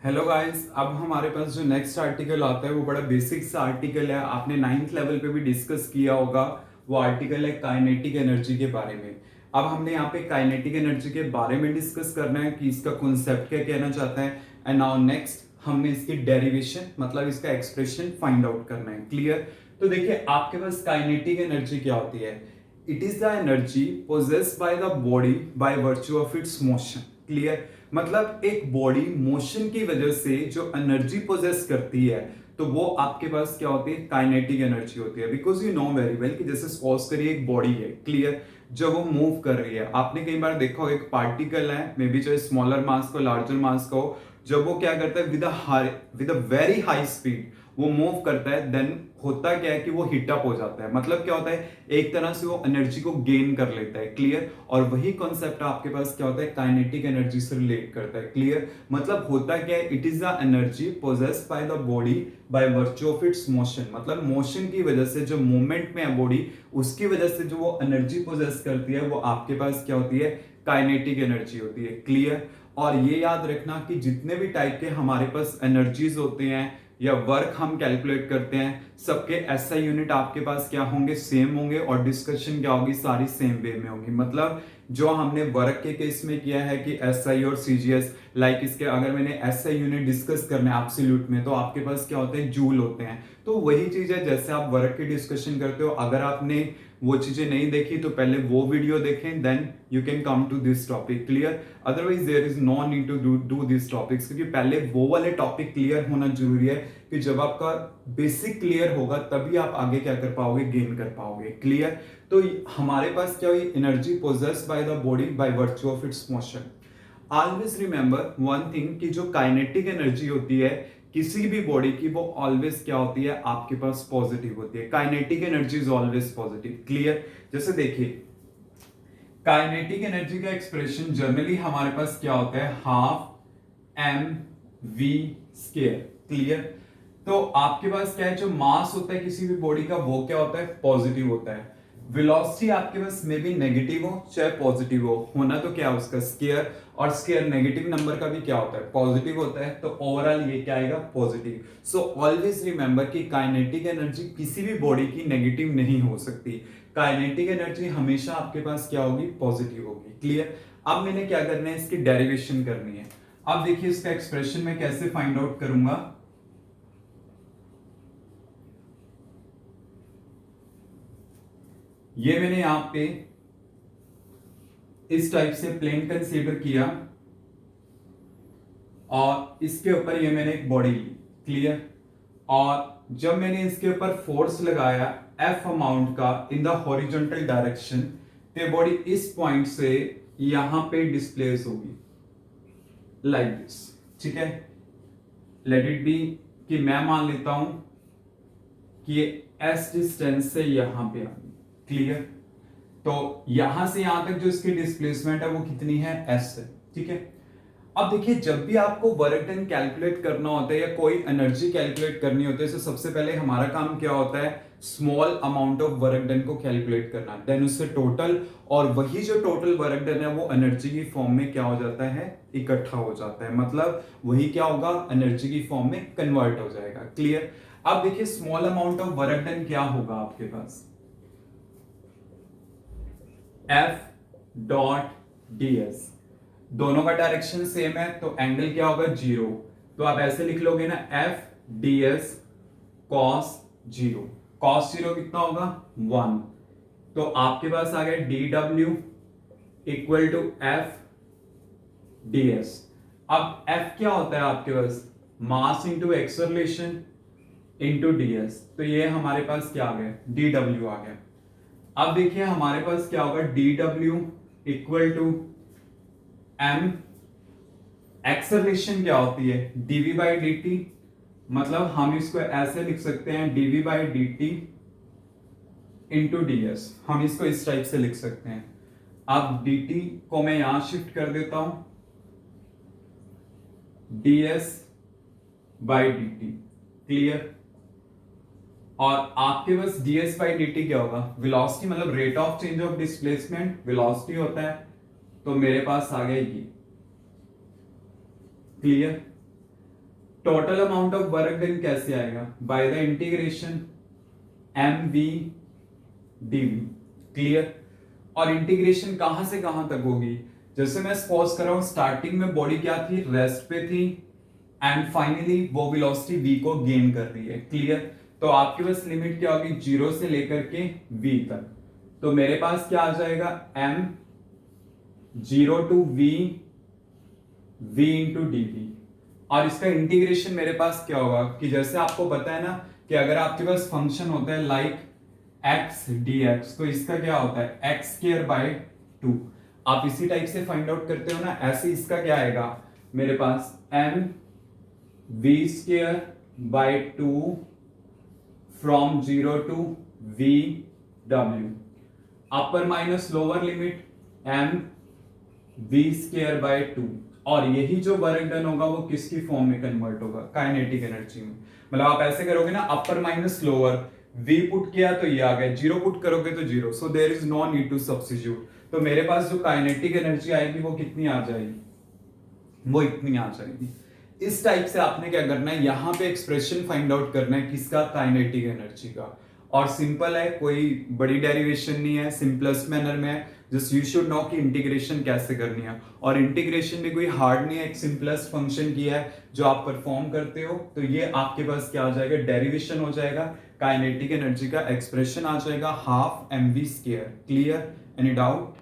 Hello guys, अब हमारे पास जो नेक्स्ट आर्टिकल आता है वो बड़ा बेसिक सा आर्टिकल है। आपने नाइन्थ लेवल पे भी डिस्कस किया होगा। वो आर्टिकल है काइनेटिक एनर्जी के बारे में। अब हमने यहाँ पे काइनेटिक एनर्जी के बारे में डिस्कस करना है कि इसका कॉन्सेप्ट क्या कहना चाहता है। एंड नाउ नेक्स्ट हमने इसकी डेरिवेशन मतलब इसका एक्सप्रेशन फाइंड आउट करना है। क्लियर? तो देखिए, आपके पास काइनेटिक एनर्जी क्या होती है। It is the energy possessed by the body by virtue of its motion. Clear? मतलब एक बॉडी मोशन की वजह से जो एनर्जी पोजेस करती है तो वो आपके पास क्या होती है, काइनेटिक एनर्जी होती है। Because you know very well कि जैसे सपोज करिए एक बॉडी है, क्लियर, जब वो मूव कर रही है, आपने कई बार देखा हो एक पार्टिकल है, मे बी चाहे स्मॉलर मास को लार्जर मास का हो, जब वो क्या करता है with a very high speed वो मूव करता है, देन होता क्या है कि वो हीट अप हो जाता है। मतलब क्या होता है, एक तरह से वो एनर्जी को गेन कर लेता है। क्लियर? और वही कॉन्सेप्ट आपके पास क्या होता है, काइनेटिक एनर्जी से रिलेट करता है। क्लियर? मतलब होता क्या है, it is the energy possessed by the body by virtue of its motion. मतलब मोशन की वजह से जो मूवमेंट में है बॉडी, उसकी वजह से जो वो एनर्जी पोजेस करती है वो आपके पास क्या होती है, काइनेटिक एनर्जी होती है। क्लियर? और ये याद रखना कि जितने भी टाइप के हमारे पास एनर्जीज होते हैं या वर्क हम कैलकुलेट करते हैं, सबके एसआई यूनिट आपके पास क्या होंगे, सेम होंगे, और डिस्कशन क्या होगी, सारी सेम वे में होगी। मतलब जो हमने वर्क के केस में किया है कि एसआई और सीजीएस, लाइक इसके अगर मैंने एसआई यूनिट डिस्कस करने एब्सोल्यूट में, तो आपके पास क्या होते हैं, जूल होते हैं। तो वही चीज है जैसे आप वर्क की डिस्कशन करते हो। अगर आपने वो चीजें नहीं देखी तो पहले वो वीडियो देखें, then you can come to this topic. Clear? Otherwise there is no need to do this topics, क्योंकि पहले वो वाले टॉपिक क्लियर होना जरूरी है कि जब आपका बेसिक क्लियर होगा तभी आप आगे क्या कर पाओगे, गेन कर पाओगे। क्लियर? तो हमारे पास क्या हुई, energy possessed by the body by virtue of its motion. Always remember one thing कि जो काइनेटिक एनर्जी होती है किसी भी बॉडी की, वो ऑलवेज क्या होती है, आपके पास पॉजिटिव होती है। Kinetic energy is always positive. Clear? जैसे देखिए, काइनेटिक एनर्जी का एक्सप्रेशन जनरली हमारे पास क्या होता है, half M V square. Clear? तो आपके पास क्या है, जो मास होता है किसी भी बॉडी का वो क्या होता है, पॉजिटिव होता है। वेलोसिटी आपके पास में भी नेगेटिव हो चाहे पॉजिटिव हो, होना तो क्या है उसका स्क्वायर, और स्क्वायर नेगेटिव नंबर का भी क्या होता है, पॉजिटिव होता है। तो ओवरऑल ये क्या आएगा, पॉजिटिव। सो ऑलवेज रिमेंबर कि काइनेटिक एनर्जी किसी भी बॉडी की नेगेटिव नहीं हो सकती। काइनेटिक एनर्जी हमेशा आपके पास क्या होगी, पॉजिटिव होगी। क्लियर? अब मैंने क्या करना है, इसकी डेरिवेशन करनी है। अब देखिए इसका एक्सप्रेशन मैं कैसे फाइंड आउट करूंगा। ये मैंने यहां पे इस टाइप से प्लेन कंसीडर किया और इसके ऊपर ये मैंने एक बॉडी ली। क्लियर? और जब मैंने इसके ऊपर फोर्स लगाया एफ अमाउंट का इन द हॉरिजॉन्टल डायरेक्शन, तो बॉडी इस पॉइंट से यहां पे डिस्प्लेस होगी लाइक दिस। ठीक है? लेट इट बी कि मैं मान लेता हूं कि ये एस डिस्टेंस से यहां पे आ गई। क्लियर? तो यहां से यहां तक जो इसकी डिस्प्लेसमेंट है वो कितनी है, एस है। ठीक है? अब देखिए, जब भी आपको वर्क डन कैलकुलेट करना होता है या कोई एनर्जी कैलकुलेट करनी होती है, तो सबसे पहले हमारा काम क्या होता है, small amount of work done को कैलकुलेट करना, देन उससे टोटल, और वही जो टोटल वर्क डन है वो एनर्जी की फॉर्म में क्या हो जाता है, इकट्ठा हो जाता है। मतलब वही क्या होगा, एनर्जी की फॉर्म में कन्वर्ट हो जाएगा। क्लियर? अब देखिए, small amount of work done क्या होगा आपके पास, एफ डॉट डी एस। दोनों का डायरेक्शन सेम है तो एंगल क्या होगा, जीरो। तो आप ऐसे लिख लोगे ना, F D S cos zero. Cos zero कितना होगा, 1। तो आपके पास आ गया D W equal to F D S. अब एफ क्या होता है आपके पास, mass into acceleration into D S. तो ये हमारे पास क्या आ गया, डी डब्ल्यू आ गया। अब देखिए हमारे पास क्या होगा, D W equal to M, acceleration क्या होती है, डीवी बाई डी टी। मतलब हम इसको ऐसे लिख सकते हैं, DV by D T into D S. हम इसको इस टाइप से लिख सकते हैं। अब डी टी को मैं यहां शिफ्ट कर देता हूं, D S by D T. Clear? और आपके पास D S by D T क्या होगा, वेलोसिटी, मतलब rate of change of displacement velocity होता है। तो मेरे पास आ गया ये। Clear? Total amount of work done कैसे आएगा, by the integration M V D V. Clear. और इंटीग्रेशन कहां से कहां तक होगी, जैसे मैं सपोज कर रहा हूं स्टार्टिंग में बॉडी क्या थी, रेस्ट पे थी, एंड फाइनली वो वेलोसिटी v को गेन कर रही है। क्लियर। तो आपके पास लिमिट क्या होगी, 0 से लेकर के v तक। तो मेरे पास क्या आ जाएगा, m 0 to v into D. और इसका इंटीग्रेशन मेरे पास क्या होगा, कि जैसे आपको पता है ना कि अगर आपके पास फंक्शन होता है लाइक x dx, तो इसका क्या होता है x स्क्वायर बाय 2। आप इसी टाइप से फाइंड आउट करते हो ना, ऐसे इसका क्या आएगा मेरे पास m v square by 2 from 0 to v w। Upper minus lower limit m v square by 2। और यही जो वर्क डन होगा वो किसकी फॉर्म में कन्वर्ट होगा, काइनेटिक एनर्जी में। मतलब आप ऐसे करोगे ना, अपर माइनस लोअर, v पुट किया तो ये आ गया, 0 पुट करोगे तो 0, so there is no need to substitute. तो मेरे पास जो काइनेटिक एनर्जी आएगी वो कितनी आ जाएगी, वो इतनी आ जाएगी। इस टाइप से आपने क्या करना है, यहां पे एक्सप्रेशन फाइंड आउट करना है किसका, काइनेटिक एनर्जी का। और सिंपल है, कोई बड़ी डेरिवेशन नहीं है, सिंपलेस्ट मैनर में है। जस्ट यू शुड नो कि इंटीग्रेशन कैसे करनी है। और इंटीग्रेशन भी कोई हार्ड नहीं है, एक सिंपलेस्ट फंक्शन किया है जो आप परफॉर्म करते हो, तो ये आपके पास क्या आ जाएगा, डेरिवेशन हो जाएगा, काइनेटिक एनर्जी का एक्सप्रेशन आ जाएगा, half mv square. Clear, any doubt?